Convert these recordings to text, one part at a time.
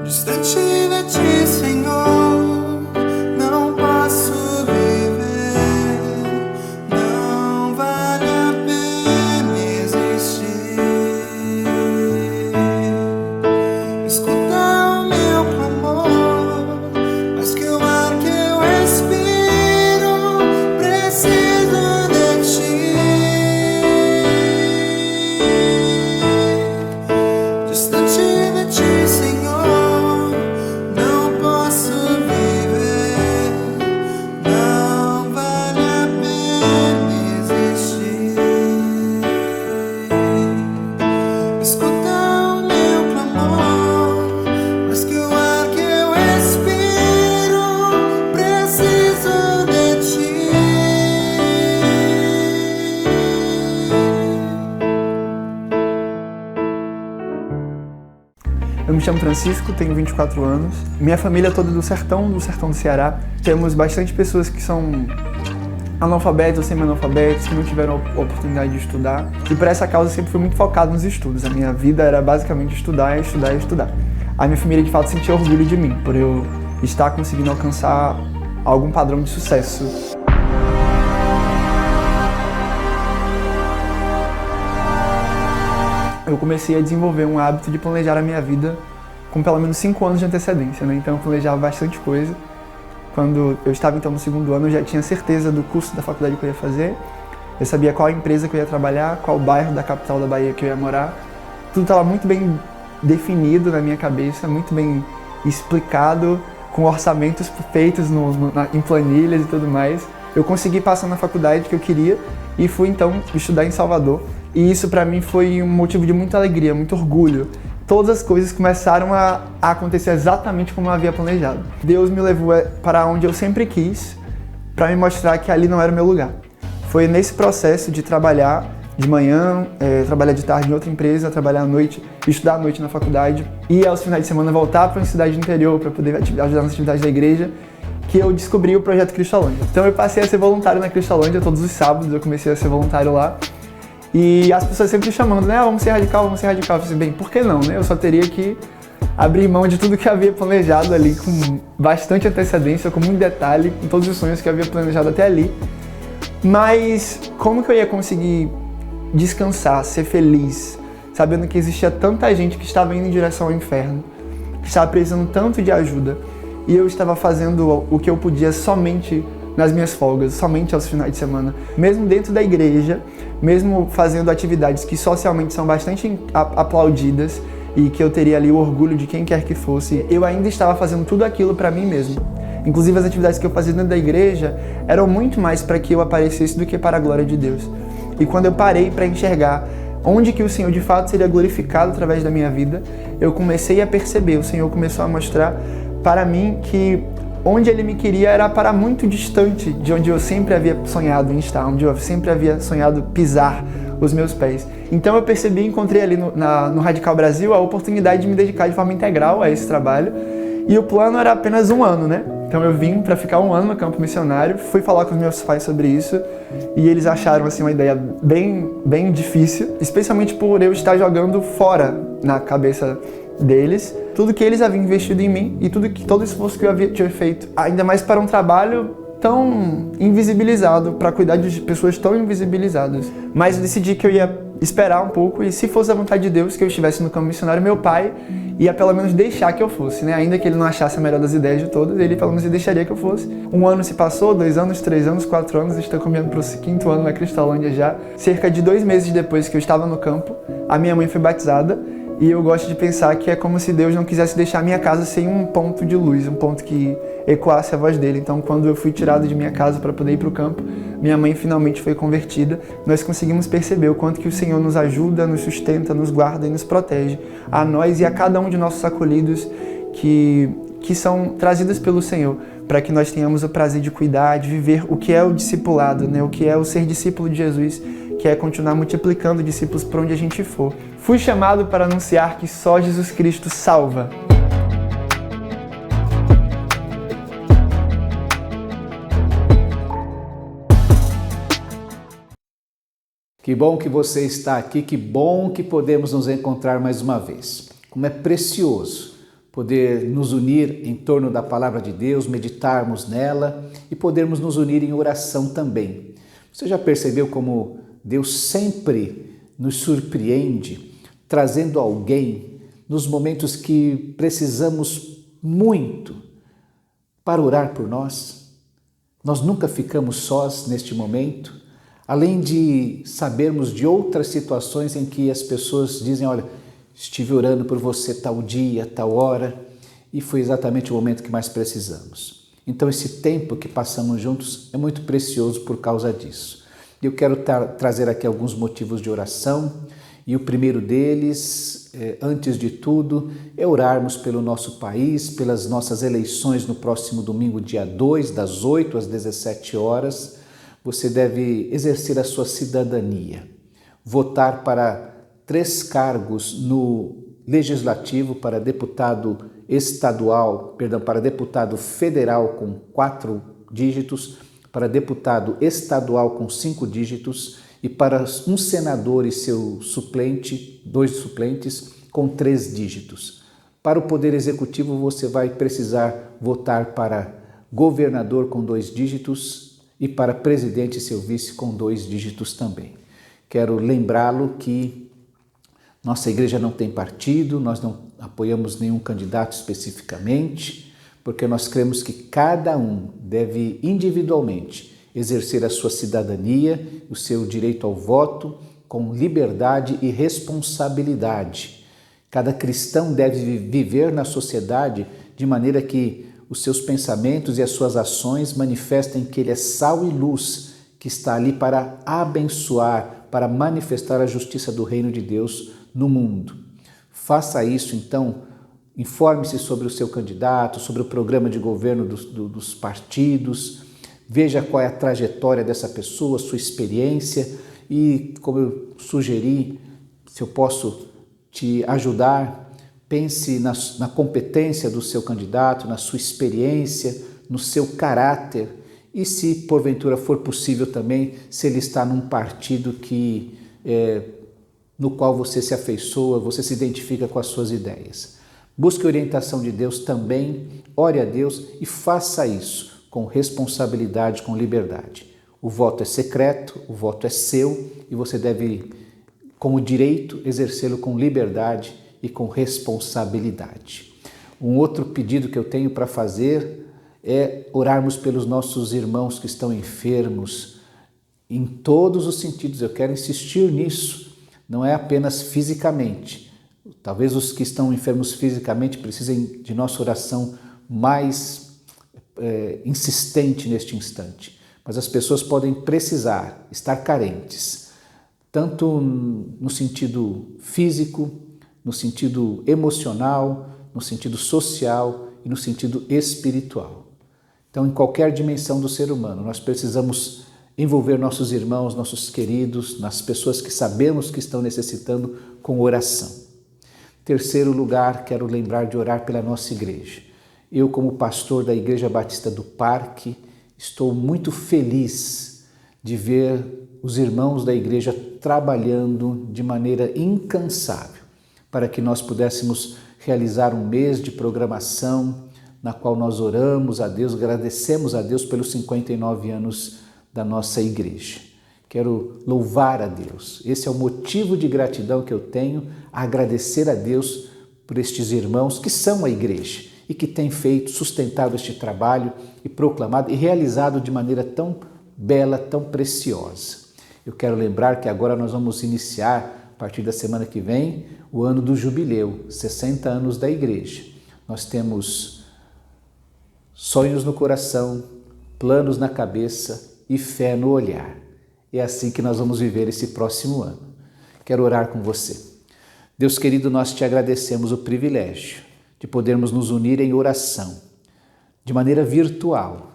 Distante de ti, Senhor, não posso viver. Não vale a pena existir. Escuta o meu clamor, mas que o ar que eu respiro preciso de ti. Distante de ti, Senhor, não posso viver. Não vale a pena existir. Escuta o meu clamor, mas que o ar que eu respiro preciso de ti. Eu me chamo Francisco, tenho 24 anos. Minha família é toda do sertão do Ceará. Temos bastante pessoas que são analfabetos ou semi-analfabetos, que não tiveram a oportunidade de estudar. E por essa causa eu sempre fui muito focado nos estudos. A minha vida era basicamente estudar, estudar e estudar. A minha família de fato sentia orgulho de mim, por eu estar conseguindo alcançar algum padrão de sucesso. Eu comecei a desenvolver um hábito de planejar a minha vida com pelo menos 5 anos de antecedência, né? Então eu planejava bastante coisa. Quando eu estava então no 2º ano, eu já tinha certeza do curso da faculdade que eu ia fazer. Eu sabia qual empresa que eu ia trabalhar, qual bairro da capital da Bahia que eu ia morar. Tudo estava muito bem definido na minha cabeça, muito bem explicado, com orçamentos feitos em planilhas e tudo mais. Eu consegui passar na faculdade que eu queria e fui então estudar em Salvador. E isso para mim foi um motivo de muita alegria, muito orgulho. Todas as coisas começaram a acontecer exatamente como eu havia planejado. Deus me levou para onde eu sempre quis, para me mostrar que ali não era o meu lugar. Foi nesse processo de trabalhar de manhã, trabalhar de tarde em outra empresa, trabalhar à noite, estudar à noite na faculdade e aos finais de semana voltar para uma cidade do interior para poder ajudar nas atividades da igreja, que eu descobri o projeto Cristolândia. Então eu passei a ser voluntário na Cristolândia, todos os sábados eu comecei a ser voluntário lá. E as pessoas sempre chamando, né? Vamos ser radical, vamos ser radical. Eu falei, bem, por que não, né? Eu só teria que abrir mão de tudo que havia planejado ali com bastante antecedência, com muito detalhe, com todos os sonhos que havia planejado até ali. Mas como que eu ia conseguir descansar, ser feliz, sabendo que existia tanta gente que estava indo em direção ao inferno, que estava precisando tanto de ajuda, e eu estava fazendo o que eu podia somente nas minhas folgas, somente aos finais de semana, mesmo dentro da igreja, mesmo fazendo atividades que socialmente são bastante aplaudidas e que eu teria ali o orgulho de quem quer que fosse, eu ainda estava fazendo tudo aquilo para mim mesmo. Inclusive as atividades que eu fazia dentro da igreja eram muito mais para que eu aparecesse do que para a glória de Deus. E quando eu parei para enxergar onde que o Senhor de fato seria glorificado através da minha vida, eu comecei a perceber, o Senhor começou a mostrar para mim que onde Ele me queria era para muito distante de onde eu sempre havia sonhado em estar, onde eu sempre havia sonhado pisar os meus pés. Então eu percebi e encontrei ali no Radical Brasil a oportunidade de me dedicar de forma integral a esse trabalho. E o plano era apenas 1 ano, né? Então eu vim para ficar 1 ano no campo missionário, fui falar com os meus pais sobre isso e eles acharam assim uma ideia bem difícil, especialmente por eu estar jogando fora na cabeça deles tudo que eles haviam investido em mim e todo o esforço que eu tinha feito, ainda mais para um trabalho tão invisibilizado, para cuidar de pessoas tão invisibilizadas. Mas eu decidi que eu ia esperar um pouco e, se fosse a vontade de Deus que eu estivesse no campo missionário, meu pai ia pelo menos deixar que eu fosse, né? Ainda que ele não achasse a melhor das ideias de todas, ele pelo menos deixaria que eu fosse. 1 ano se passou, 2 anos, 3 anos, 4 anos, estou caminhando para o 5º ano na Cristolândia já. Cerca de 2 meses depois que eu estava no campo, a minha mãe foi batizada. E eu gosto de pensar que é como se Deus não quisesse deixar minha casa sem um ponto de luz, um ponto que ecoasse a voz dele. Então, quando eu fui tirado de minha casa para poder ir para o campo, minha mãe finalmente foi convertida. Nós conseguimos perceber o quanto que o Senhor nos ajuda, nos sustenta, nos guarda e nos protege. A nós e a cada um de nossos acolhidos que são trazidos pelo Senhor, para que nós tenhamos o prazer de cuidar, de viver o que é o discipulado, né? O que é o ser discípulo de Jesus, que é continuar multiplicando discípulos por onde a gente for. Fui chamado para anunciar que só Jesus Cristo salva. Que bom que você está aqui, que bom que podemos nos encontrar mais uma vez. Como é precioso poder nos unir em torno da palavra de Deus, meditarmos nela e podermos nos unir em oração também. Você já percebeu como Deus sempre nos surpreende, trazendo alguém nos momentos que precisamos muito para orar por nós? Nós nunca ficamos sós neste momento, além de sabermos de outras situações em que as pessoas dizem: olha, estive orando por você tal dia, tal hora, e foi exatamente o momento que mais precisamos. Então esse tempo que passamos juntos é muito precioso por causa disso. Eu quero trazer aqui alguns motivos de oração, e o primeiro deles, antes de tudo, é orarmos pelo nosso país, pelas nossas eleições no próximo domingo, dia 2, das 8 às 17 horas. Você deve exercer a sua cidadania, votar para 3 cargos no Legislativo, para deputado para deputado federal com 4 dígitos, para deputado estadual com 5 dígitos e para um senador e seu suplente, 2 suplentes, com 3 dígitos. Para o Poder Executivo, você vai precisar votar para governador com 2 dígitos e para presidente e seu vice com 2 dígitos também. Quero lembrá-lo que nossa igreja não tem partido, nós não apoiamos nenhum candidato especificamente, porque nós cremos que cada um deve individualmente exercer a sua cidadania, o seu direito ao voto, com liberdade e responsabilidade. Cada cristão deve viver na sociedade de maneira que os seus pensamentos e as suas ações manifestem que ele é sal e luz, que está ali para abençoar, para manifestar a justiça do reino de Deus no mundo. Faça isso, então, informe-se sobre o seu candidato, sobre o programa de governo dos partidos, veja qual é a trajetória dessa pessoa, sua experiência e, como eu sugeri, se eu posso te ajudar, pense na competência do seu candidato, na sua experiência, no seu caráter e, se porventura for possível também, se ele está num partido no qual você se afeiçoa, você se identifica com as suas ideias. Busque orientação de Deus também, ore a Deus e faça isso com responsabilidade, com liberdade. O voto é secreto, o voto é seu e você deve, como direito, exercê-lo com liberdade e com responsabilidade. Um outro pedido que eu tenho para fazer é orarmos pelos nossos irmãos que estão enfermos, em todos os sentidos. Eu quero insistir nisso. Não é apenas fisicamente. Talvez os que estão enfermos fisicamente precisem de nossa oração mais insistente neste instante. Mas as pessoas podem precisar, estar carentes, tanto no sentido físico, no sentido emocional, no sentido social e no sentido espiritual. Então, em qualquer dimensão do ser humano, nós precisamos envolver nossos irmãos, nossos queridos, nas pessoas que sabemos que estão necessitando, com oração. Terceiro lugar, quero lembrar de orar pela nossa igreja. Eu, como pastor da Igreja Batista do Parque, estou muito feliz de ver os irmãos da igreja trabalhando de maneira incansável para que nós pudéssemos realizar um mês de programação na qual nós oramos a Deus, agradecemos a Deus pelos 59 anos da nossa igreja. Quero louvar a Deus. Esse é o motivo de gratidão que eu tenho, a agradecer a Deus por estes irmãos que são a igreja e que têm sustentado este trabalho e proclamado e realizado de maneira tão bela, tão preciosa. Eu quero lembrar que agora nós vamos iniciar, a partir da semana que vem, o ano do jubileu, 60 anos da igreja. Nós temos sonhos no coração, planos na cabeça e fé no olhar. É assim que nós vamos viver esse próximo ano. Quero orar com você. Deus querido, nós te agradecemos o privilégio de podermos nos unir em oração, de maneira virtual.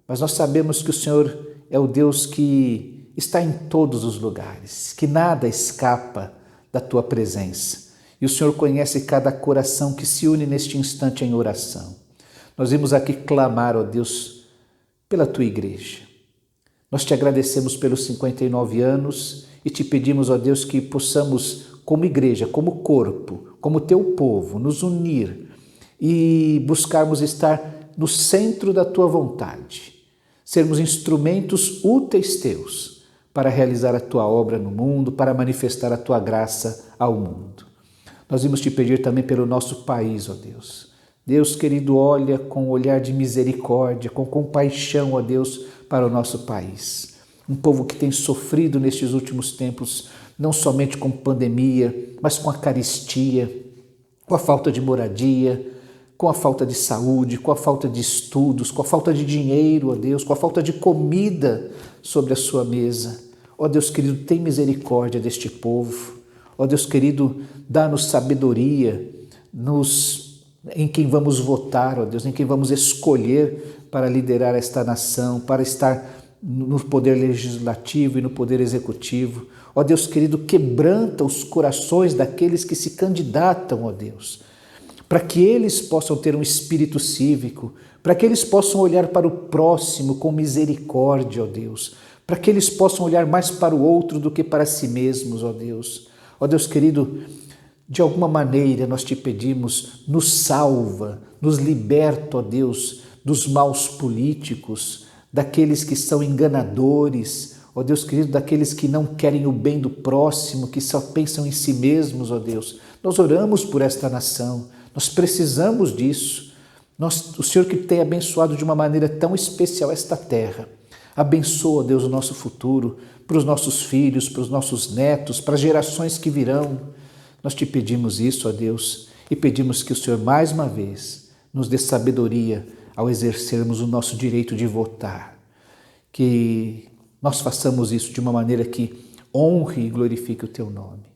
Mas nós sabemos que o Senhor é o Deus que está em todos os lugares, que nada escapa da tua presença. E o Senhor conhece cada coração que se une neste instante em oração. Nós vimos aqui clamar, ó Deus, pela tua igreja. Nós te agradecemos pelos 59 anos e te pedimos, ó Deus, que possamos, como igreja, como corpo, como teu povo, nos unir e buscarmos estar no centro da Tua vontade, sermos instrumentos úteis Teus para realizar a Tua obra no mundo, para manifestar a Tua graça ao mundo. Nós vamos Te pedir também pelo nosso país, ó Deus. Deus querido, olha com um olhar de misericórdia, com compaixão, ó Deus, para o nosso país. Um povo que tem sofrido nestes últimos tempos, não somente com pandemia, mas com a carestia, com a falta de moradia, com a falta de saúde, com a falta de estudos, com a falta de dinheiro, ó Deus, com a falta de comida sobre a sua mesa. Ó Deus querido, tem misericórdia deste povo. Ó Deus querido, dá-nos sabedoria em quem vamos votar, ó Deus, em quem vamos escolher para liderar esta nação, para estar no poder legislativo e no poder executivo. Ó Deus querido, quebranta os corações daqueles que se candidatam, ó Deus, para que eles possam ter um espírito cívico, para que eles possam olhar para o próximo com misericórdia, ó Deus, para que eles possam olhar mais para o outro do que para si mesmos, ó Deus. Ó Deus querido, de alguma maneira nós Te pedimos, nos salva, nos liberta, ó Deus, dos maus políticos, daqueles que são enganadores, ó Deus querido, daqueles que não querem o bem do próximo, que só pensam em si mesmos, ó Deus. Nós oramos por esta nação, nós precisamos disso. O Senhor que tem abençoado de uma maneira tão especial esta terra, abençoa, Deus, o nosso futuro, para os nossos filhos, para os nossos netos, para as gerações que virão. Nós Te pedimos isso, ó Deus, e pedimos que o Senhor, mais uma vez, nos dê sabedoria ao exercermos o nosso direito de votar. Que nós façamos isso de uma maneira que honre e glorifique o Teu nome.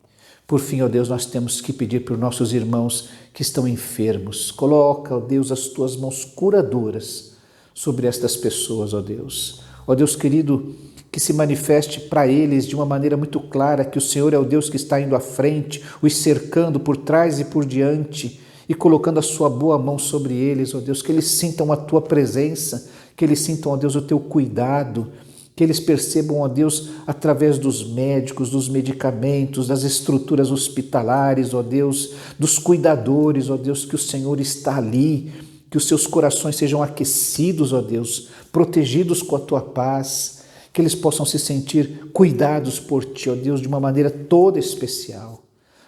Por fim, ó Deus, nós temos que pedir para os nossos irmãos que estão enfermos. Coloca, ó Deus, as Tuas mãos curadoras sobre estas pessoas, ó Deus. Ó Deus querido, que se manifeste para eles de uma maneira muito clara que o Senhor é o Deus que está indo à frente, os cercando por trás e por diante e colocando a Sua boa mão sobre eles, ó Deus, que eles sintam a Tua presença, que eles sintam, ó Deus, o Teu cuidado, que eles percebam, ó Deus, através dos médicos, dos medicamentos, das estruturas hospitalares, ó Deus, dos cuidadores, ó Deus, que o Senhor está ali, que os seus corações sejam aquecidos, ó Deus, protegidos com a Tua paz, que eles possam se sentir cuidados por Ti, ó Deus, de uma maneira toda especial.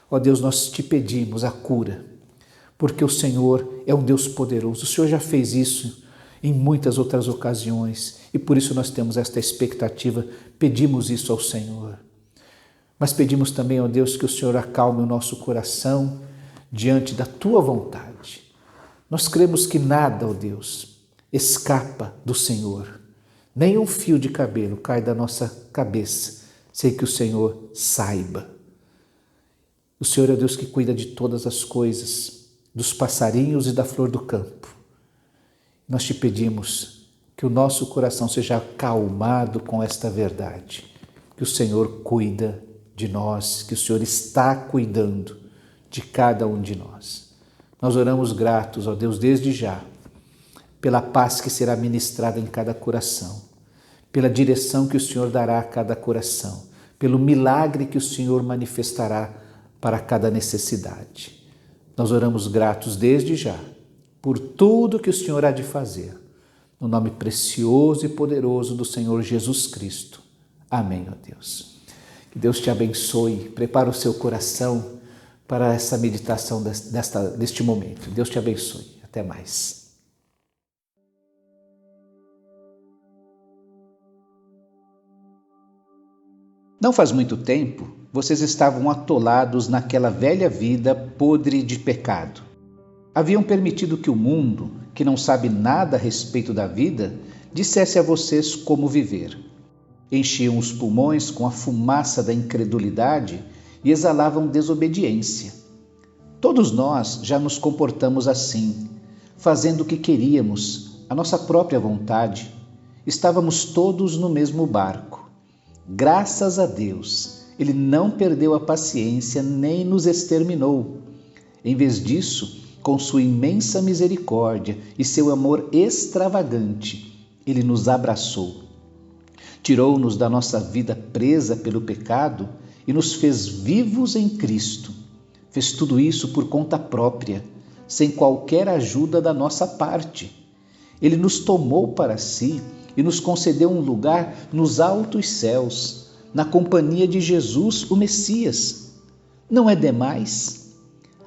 Ó Deus, nós Te pedimos a cura, porque o Senhor é um Deus poderoso. O Senhor já fez isso em muitas outras ocasiões e por isso nós temos esta expectativa, pedimos isso ao Senhor. Mas pedimos também, ó Deus, que o Senhor acalme o nosso coração diante da Tua vontade. Nós cremos que nada, ó Deus, escapa do Senhor. Nem um fio de cabelo cai da nossa cabeça sem que o Senhor saiba. O Senhor é o Deus que cuida de todas as coisas, dos passarinhos e da flor do campo. Nós Te pedimos que o nosso coração seja acalmado com esta verdade, que o Senhor cuida de nós, que o Senhor está cuidando de cada um de nós. Nós oramos gratos, ó Deus, desde já, pela paz que será ministrada em cada coração, pela direção que o Senhor dará a cada coração, pelo milagre que o Senhor manifestará para cada necessidade. Nós oramos gratos desde já, por tudo que o Senhor há de fazer, no nome precioso e poderoso do Senhor Jesus Cristo. Amém, ó Deus. Que Deus te abençoe, prepara o seu coração para essa meditação deste momento. Deus te abençoe. Até mais. Não faz muito tempo, vocês estavam atolados naquela velha vida podre de pecado. Haviam permitido que o mundo, que não sabe nada a respeito da vida, dissesse a vocês como viver. Enchiam os pulmões com a fumaça da incredulidade e exalavam desobediência. Todos nós já nos comportamos assim, fazendo o que queríamos, a nossa própria vontade. Estávamos todos no mesmo barco. Graças a Deus, Ele não perdeu a paciência nem nos exterminou. Em vez disso, com sua imensa misericórdia e seu amor extravagante, Ele nos abraçou. Tirou-nos da nossa vida presa pelo pecado e nos fez vivos em Cristo. Fez tudo isso por conta própria, sem qualquer ajuda da nossa parte. Ele nos tomou para si e nos concedeu um lugar nos altos céus, na companhia de Jesus, o Messias. Não é demais?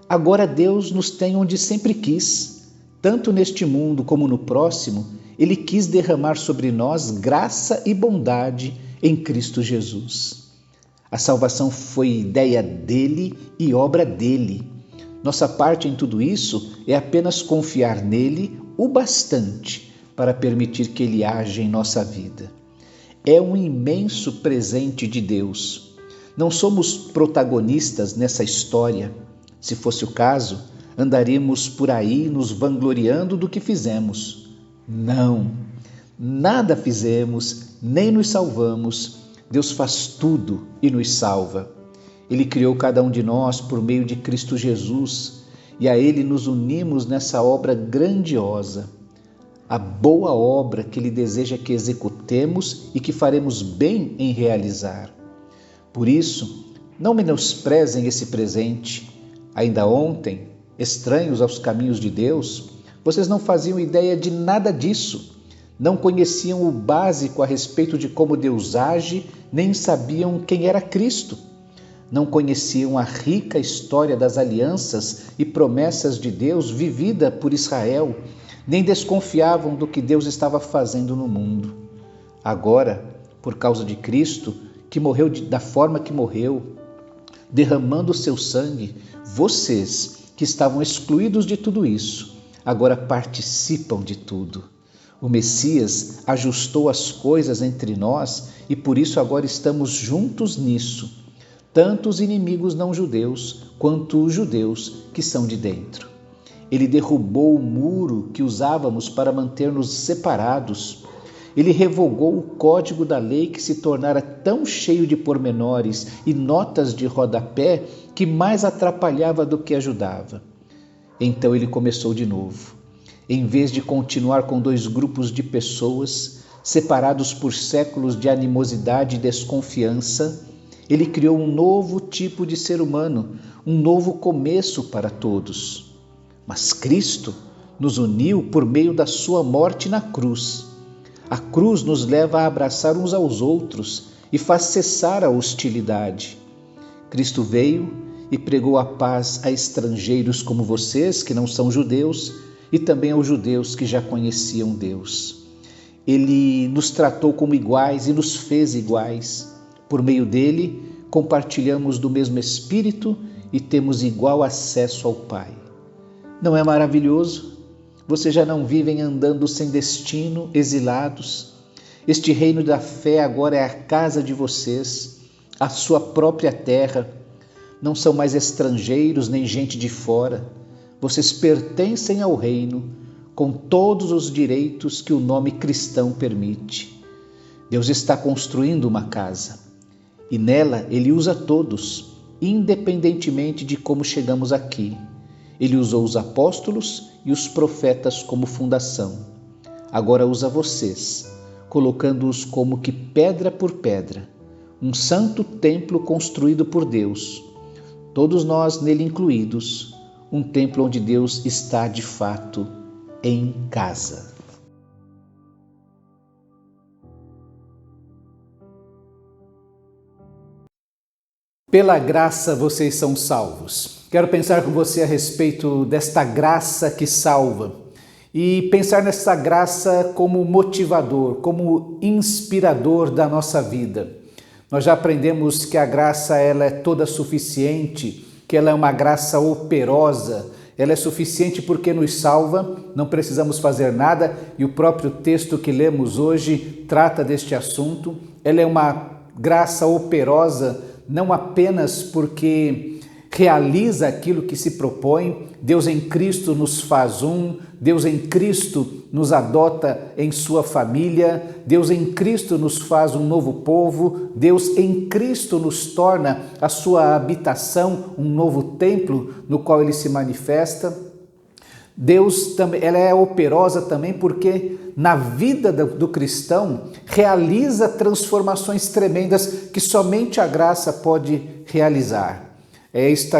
Agora Deus nos tem onde sempre quis. Tanto neste mundo como no próximo, Ele quis derramar sobre nós graça e bondade em Cristo Jesus. A salvação foi ideia dele e obra dele. Nossa parte em tudo isso é apenas confiar nele o bastante para permitir que ele haja em nossa vida. É um imenso presente de Deus. Não somos protagonistas nessa história. Se fosse o caso, andaríamos por aí nos vangloriando do que fizemos. Não, nada fizemos, nem nos salvamos. Deus faz tudo e nos salva. Ele criou cada um de nós por meio de Cristo Jesus e a Ele nos unimos nessa obra grandiosa, a boa obra que Ele deseja que executemos e que faremos bem em realizar. Por isso, não menosprezem esse presente. Ainda ontem, estranhos aos caminhos de Deus, vocês não faziam ideia de nada disso. Não conheciam o básico a respeito de como Deus age, nem sabiam quem era Cristo. Não conheciam a rica história das alianças e promessas de Deus vivida por Israel, nem desconfiavam do que Deus estava fazendo no mundo. Agora, por causa de Cristo, que morreu da forma que morreu, derramando o seu sangue, vocês, que estavam excluídos de tudo isso, agora participam de tudo. O Messias ajustou as coisas entre nós e por isso agora estamos juntos nisso, tanto os inimigos não-judeus quanto os judeus que são de dentro. Ele derrubou o muro que usávamos para manter-nos separados. Ele revogou o código da lei que se tornara tão cheio de pormenores e notas de rodapé que mais atrapalhava do que ajudava. Então ele começou de novo. Em vez de continuar com dois grupos de pessoas, separados por séculos de animosidade e desconfiança, ele criou um novo tipo de ser humano, um novo começo para todos. Mas Cristo nos uniu por meio da sua morte na cruz. A cruz nos leva a abraçar uns aos outros e faz cessar a hostilidade. Cristo veio e pregou a paz a estrangeiros como vocês, que não são judeus, e também aos judeus que já conheciam Deus. Ele nos tratou como iguais e nos fez iguais. Por meio dele, compartilhamos do mesmo Espírito e temos igual acesso ao Pai. Não é maravilhoso? Vocês já não vivem andando sem destino, exilados. Este reino da fé agora é a casa de vocês, a sua própria terra. Não são mais estrangeiros nem gente de fora. Vocês pertencem ao reino com todos os direitos que o nome cristão permite. Deus está construindo uma casa e nela Ele usa todos, independentemente de como chegamos aqui. Ele usou os apóstolos e os profetas como fundação. Agora usa vocês, colocando-os como que pedra por pedra, um santo templo construído por Deus. Todos nós nele incluídos, um templo onde Deus está de fato em casa. Pela graça vocês são salvos. Quero pensar com você a respeito desta graça que salva e pensar nessa graça como motivador, como inspirador da nossa vida. Nós já aprendemos que a graça ela é toda suficiente, que ela é uma graça operosa, ela é suficiente porque nos salva, não precisamos fazer nada e o próprio texto que lemos hoje trata deste assunto. Ela é uma graça operosa não apenas porque realiza aquilo que se propõe, Deus em Cristo nos faz um, Deus em Cristo nos adota em sua família, Deus em Cristo nos faz um novo povo, Deus em Cristo nos torna a sua habitação, um novo templo no qual Ele se manifesta. Deus também, ela é operosa também porque na vida do cristão realiza transformações tremendas que somente a graça pode realizar. É esta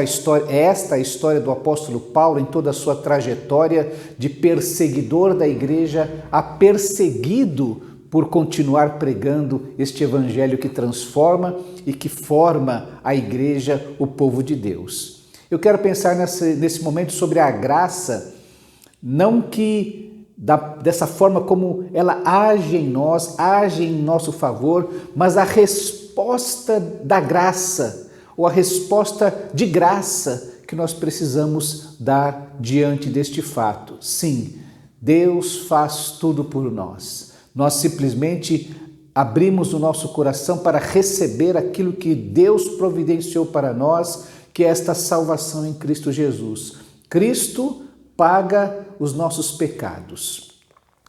a história do apóstolo Paulo em toda a sua trajetória de perseguidor da igreja a perseguido por continuar pregando este evangelho que transforma e que forma a igreja, o povo de Deus. Eu quero pensar nesse momento sobre a graça, não que dessa forma como ela age em nós, age em nosso favor, mas a resposta da graça, ou a resposta de graça que nós precisamos dar diante deste fato. Sim, Deus faz tudo por nós. Nós simplesmente abrimos o nosso coração para receber aquilo que Deus providenciou para nós, que é esta salvação em Cristo Jesus. Cristo paga os nossos pecados.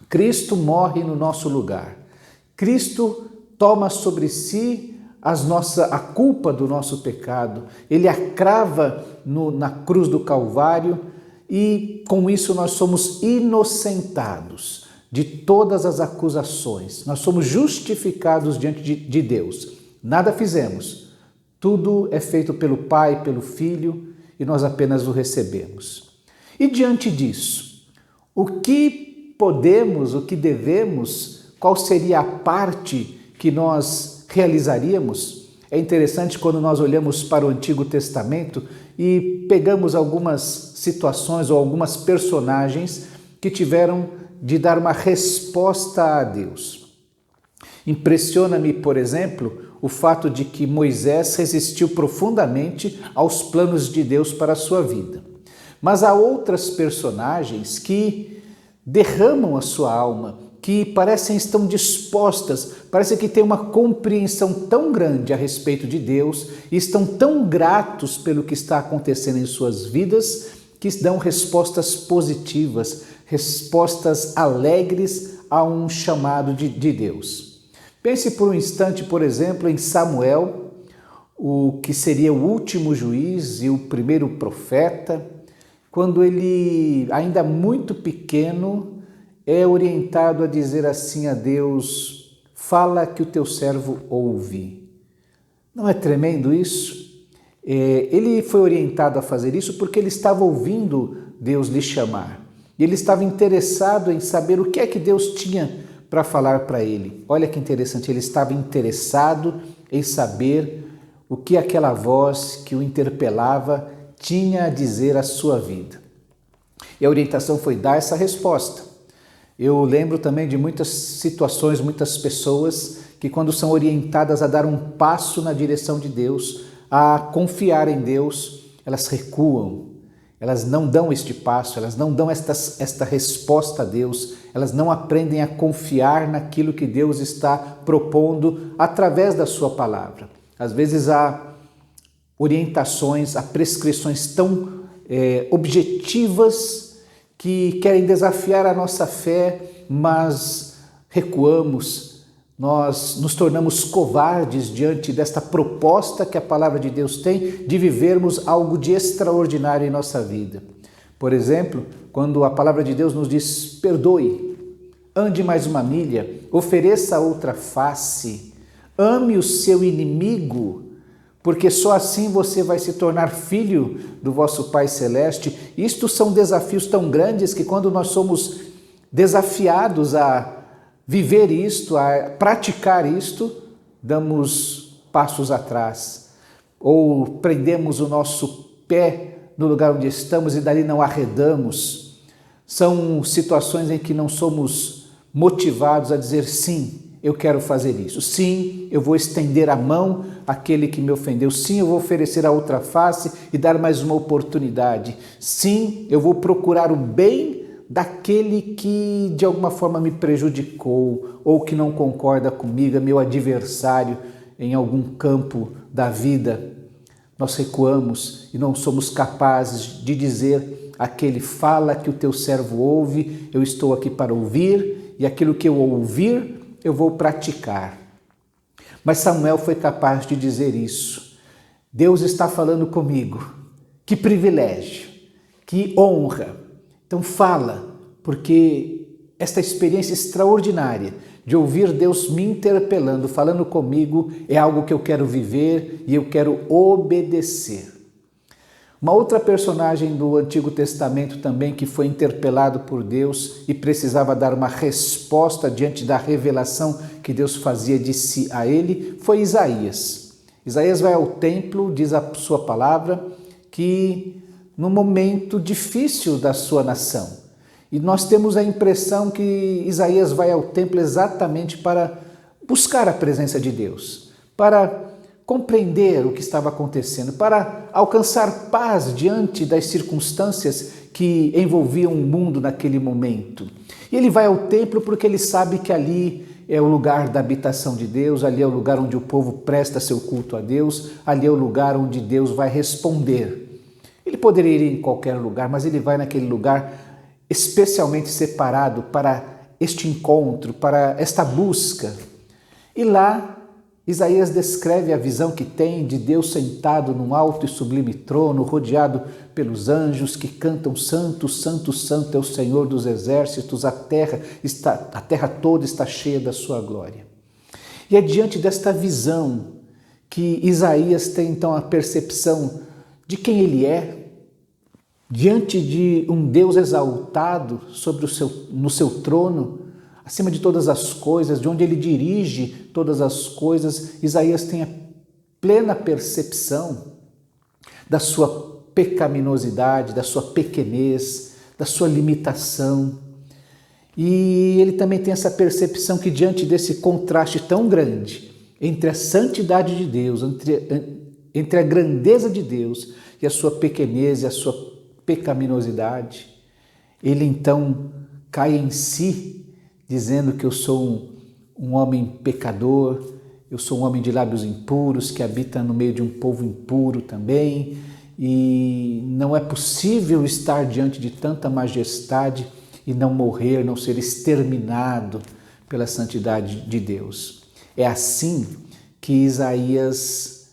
Cristo morre no nosso lugar. Cristo toma sobre si a culpa do nosso pecado. Ele a crava na cruz do Calvário e com isso nós somos inocentados de todas as acusações. Nós somos justificados diante de Deus. Nada fizemos. Tudo é feito pelo Pai, pelo Filho e nós apenas o recebemos. E diante disso, o que podemos, o que devemos, qual seria a parte que nós realizaríamos? É interessante quando nós olhamos para o Antigo Testamento e pegamos algumas situações ou algumas personagens que tiveram de dar uma resposta a Deus. Impressiona-me, por exemplo, o fato de que Moisés resistiu profundamente aos planos de Deus para a sua vida. Mas há outras personagens que derramam a sua alma, que parecem estão dispostas, parece que têm uma compreensão tão grande a respeito de Deus e estão tão gratos pelo que está acontecendo em suas vidas, que dão respostas positivas, respostas alegres a um chamado de Deus. Pense por um instante, por exemplo, em Samuel, o que seria o último juiz e o primeiro profeta, quando ele, ainda muito pequeno, é orientado a dizer assim a Deus: fala que o teu servo ouve. Não é tremendo isso? Ele foi orientado a fazer isso porque ele estava ouvindo Deus lhe chamar. E ele estava interessado em saber o que é que Deus tinha para falar para ele. Olha que interessante, ele estava interessado em saber o que aquela voz que o interpelava tinha a dizer à sua vida. E a orientação foi dar essa resposta. Eu lembro também de muitas situações, muitas pessoas que quando são orientadas a dar um passo na direção de Deus, a confiar em Deus, elas recuam, elas não dão este passo, elas não dão esta resposta a Deus, elas não aprendem a confiar naquilo que Deus está propondo através da sua palavra. Às vezes há orientações, há prescrições tão objetivas que querem desafiar a nossa fé, mas recuamos, nós nos tornamos covardes diante desta proposta que a palavra de Deus tem de vivermos algo de extraordinário em nossa vida. Por exemplo, quando a palavra de Deus nos diz: perdoe, ande mais uma milha, ofereça outra face, ame o seu inimigo, porque só assim você vai se tornar filho do vosso Pai Celeste. Isto são desafios tão grandes que quando nós somos desafiados a viver isto, a praticar isto, damos passos atrás ou prendemos o nosso pé no lugar onde estamos e dali não arredamos. São situações em que não somos motivados a dizer: sim, eu quero fazer isso. Sim, eu vou estender a mão àquele que me ofendeu. Sim, eu vou oferecer a outra face e dar mais uma oportunidade. Sim, eu vou procurar o bem daquele que de alguma forma me prejudicou ou que não concorda comigo, é meu adversário em algum campo da vida. Nós recuamos e não somos capazes de dizer àquele: fala que o teu servo ouve, eu estou aqui para ouvir e aquilo que eu ouvir eu vou praticar. Mas Samuel foi capaz de dizer isso. Deus está falando comigo. Que privilégio, que honra. Então fala, porque esta experiência extraordinária de ouvir Deus me interpelando, falando comigo, é algo que eu quero viver e eu quero obedecer. Uma outra personagem do Antigo Testamento também que foi interpelado por Deus e precisava dar uma resposta diante da revelação que Deus fazia de si a ele foi Isaías. Isaías vai ao templo, diz a sua palavra, que no momento difícil da sua nação. E nós temos a impressão que Isaías vai ao templo exatamente para buscar a presença de Deus, para compreender o que estava acontecendo, para alcançar paz diante das circunstâncias que envolviam o mundo naquele momento. E ele vai ao templo porque ele sabe que ali é o lugar da habitação de Deus, ali é o lugar onde o povo presta seu culto a Deus, ali é o lugar onde Deus vai responder. Ele poderia ir em qualquer lugar, mas ele vai naquele lugar especialmente separado para este encontro, para esta busca. E lá Isaías descreve a visão que tem de Deus sentado num alto e sublime trono, rodeado pelos anjos que cantam Santo, Santo, Santo é o Senhor dos exércitos, a terra toda está cheia da sua glória. E é diante desta visão que Isaías tem então a percepção de quem ele é, diante de um Deus exaltado no seu trono, acima de todas as coisas, de onde ele dirige todas as coisas. Isaías tem a plena percepção da sua pecaminosidade, da sua pequenez, da sua limitação. E ele também tem essa percepção que diante desse contraste tão grande entre a santidade de Deus, entre a grandeza de Deus e a sua pequenez e a sua pecaminosidade, ele então cai em si, dizendo que eu sou um homem pecador, eu sou um homem de lábios impuros, que habita no meio de um povo impuro também, e não é possível estar diante de tanta majestade e não morrer, não ser exterminado pela santidade de Deus. É assim que Isaías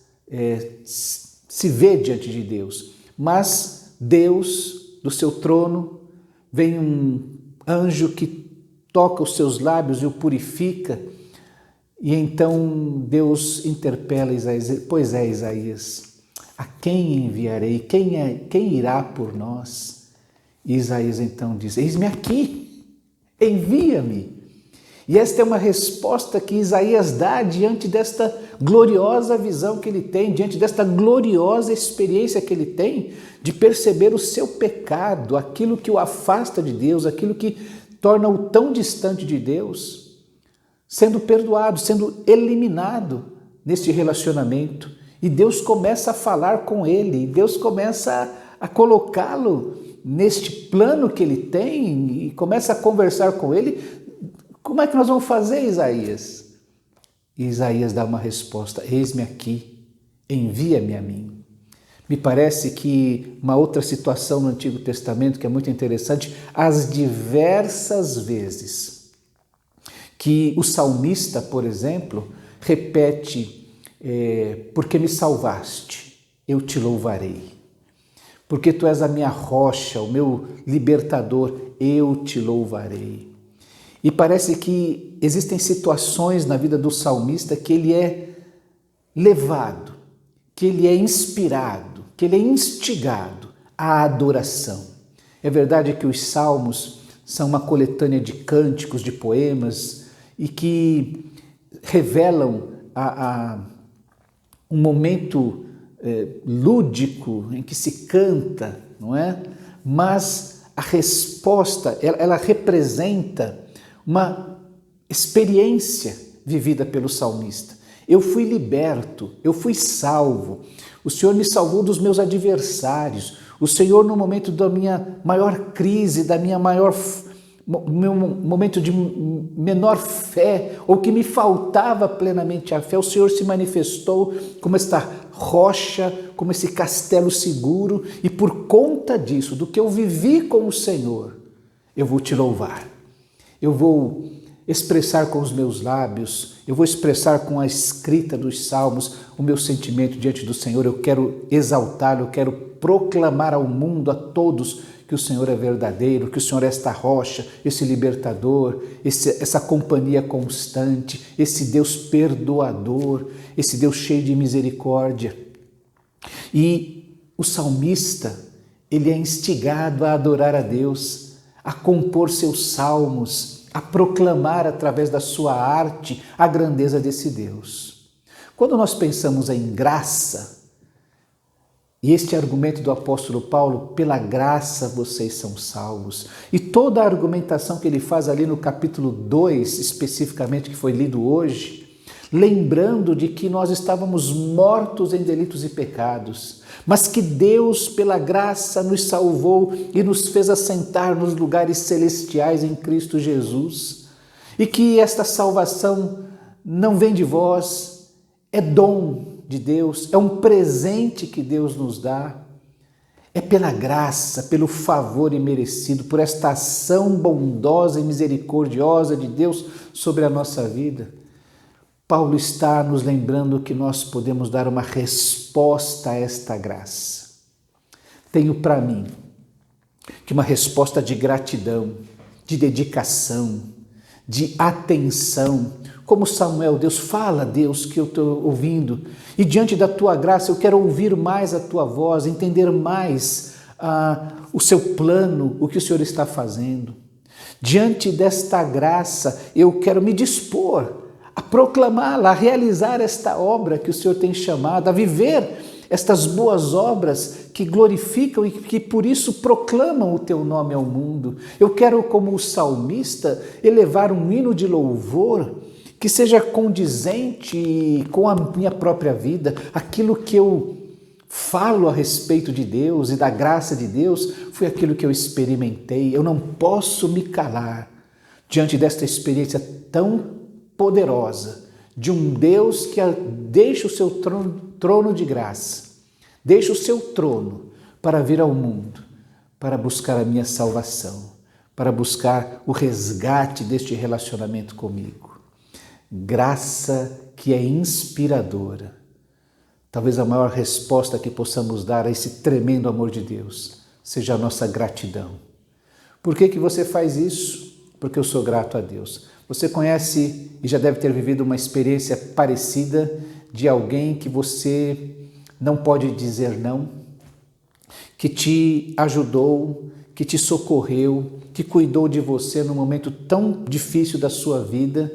se vê diante de Deus. Mas Deus, do seu trono, vem um anjo que toca os seus lábios e o purifica, e então Deus interpela Isaías: pois é, Isaías, a quem enviarei? Quem irá por nós? E Isaías então diz: eis-me aqui, envia-me. E esta é uma resposta que Isaías dá diante desta gloriosa visão que ele tem, diante desta gloriosa experiência que ele tem de perceber o seu pecado, aquilo que o afasta de Deus, aquilo que torna-o tão distante de Deus, sendo perdoado, sendo eliminado neste relacionamento. E Deus começa a falar com ele, Deus começa a colocá-lo neste plano que ele tem e começa a conversar com ele. Como é que nós vamos fazer, Isaías? E Isaías dá uma resposta: eis-me aqui, envia-me a mim. Me parece que uma outra situação no Antigo Testamento que é muito interessante, as diversas vezes que o salmista, por exemplo, repete: porque me salvaste, eu te louvarei. Porque tu és a minha rocha, o meu libertador, eu te louvarei. E parece que existem situações na vida do salmista que ele é levado, que ele é inspirado, que ele é instigado à adoração. É verdade que os salmos são uma coletânea de cânticos, de poemas, e que revelam um momento lúdico em que se canta, não é? Mas a resposta, ela representa uma experiência vivida pelo salmista. Eu fui liberto, eu fui salvo, o Senhor me salvou dos meus adversários, o Senhor no momento da minha maior crise, da minha meu momento de menor fé, ou que me faltava plenamente a fé, o Senhor se manifestou como esta rocha, como esse castelo seguro, e por conta disso, do que eu vivi com o Senhor, eu vou te louvar, eu vou expressar com os meus lábios, eu vou expressar com a escrita dos salmos o meu sentimento diante do Senhor. Eu quero exaltá-lo, eu quero proclamar ao mundo, a todos, que o Senhor é verdadeiro, que o Senhor é esta rocha, esse libertador, essa companhia constante, esse Deus perdoador, esse Deus cheio de misericórdia. E o salmista, ele é instigado a adorar a Deus, a compor seus salmos, a proclamar através da sua arte a grandeza desse Deus. Quando nós pensamos em graça, e este argumento do apóstolo Paulo, pela graça vocês são salvos, e toda a argumentação que ele faz ali no capítulo 2, especificamente, que foi lido hoje, lembrando de que nós estávamos mortos em delitos e pecados, mas que Deus, pela graça, nos salvou e nos fez assentar nos lugares celestiais em Cristo Jesus, e que esta salvação não vem de vós, é dom de Deus, é um presente que Deus nos dá, é pela graça, pelo favor imerecido, por esta ação bondosa e misericordiosa de Deus sobre a nossa vida. Paulo está nos lembrando que nós podemos dar uma resposta a esta graça. Tenho para mim que uma resposta de gratidão, de dedicação, de atenção. Como Samuel, Deus, fala, Deus, que eu estou ouvindo. E diante da tua graça eu quero ouvir mais a tua voz, entender mais o seu plano, o que o Senhor está fazendo. Diante desta graça eu quero me dispor a proclamá-la, a realizar esta obra que o Senhor tem chamado, a viver estas boas obras que glorificam e que por isso proclamam o teu nome ao mundo. Eu quero, como o salmista, elevar um hino de louvor que seja condizente com a minha própria vida, aquilo que eu falo a respeito de Deus e da graça de Deus foi aquilo que eu experimentei. Eu não posso me calar diante desta experiência tão poderosa de um Deus que deixa o seu trono de graça, deixa o seu trono para vir ao mundo, para buscar a minha salvação, para buscar o resgate deste relacionamento comigo. Graça que é inspiradora. Talvez a maior resposta que possamos dar a esse tremendo amor de Deus seja a nossa gratidão. Por que você faz isso? Porque eu sou grato a Deus. Você conhece e já deve ter vivido uma experiência parecida de alguém que você não pode dizer não, que te ajudou, que te socorreu, que cuidou de você num momento tão difícil da sua vida,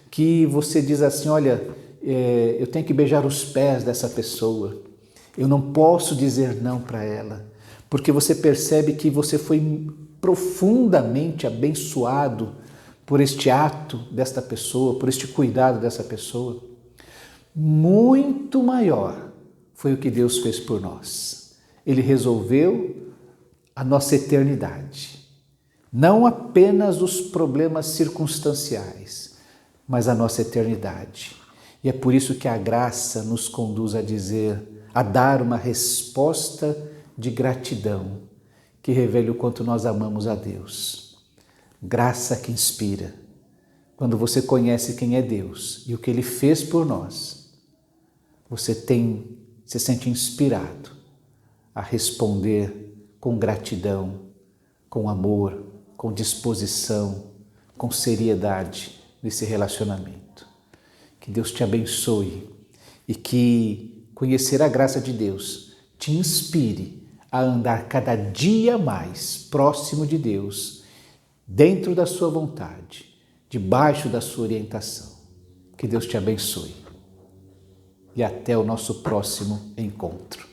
que você diz assim, olha, eu tenho que beijar os pés dessa pessoa, eu não posso dizer não para ela, porque você percebe que você foi profundamente abençoado por este ato desta pessoa, por este cuidado dessa pessoa. Muito maior foi o que Deus fez por nós. Ele resolveu a nossa eternidade. Não apenas os problemas circunstanciais, mas a nossa eternidade. E é por isso que a graça nos conduz a dizer, a dar uma resposta de gratidão, que revele o quanto nós amamos a Deus. Graça que inspira. Quando você conhece quem é Deus e o que Ele fez por nós, você se sente inspirado a responder com gratidão, com amor, com disposição, com seriedade nesse relacionamento. Que Deus te abençoe e que conhecer a graça de Deus te inspire a andar cada dia mais próximo de Deus, dentro da sua vontade, debaixo da sua orientação. Que Deus te abençoe. E até o nosso próximo encontro.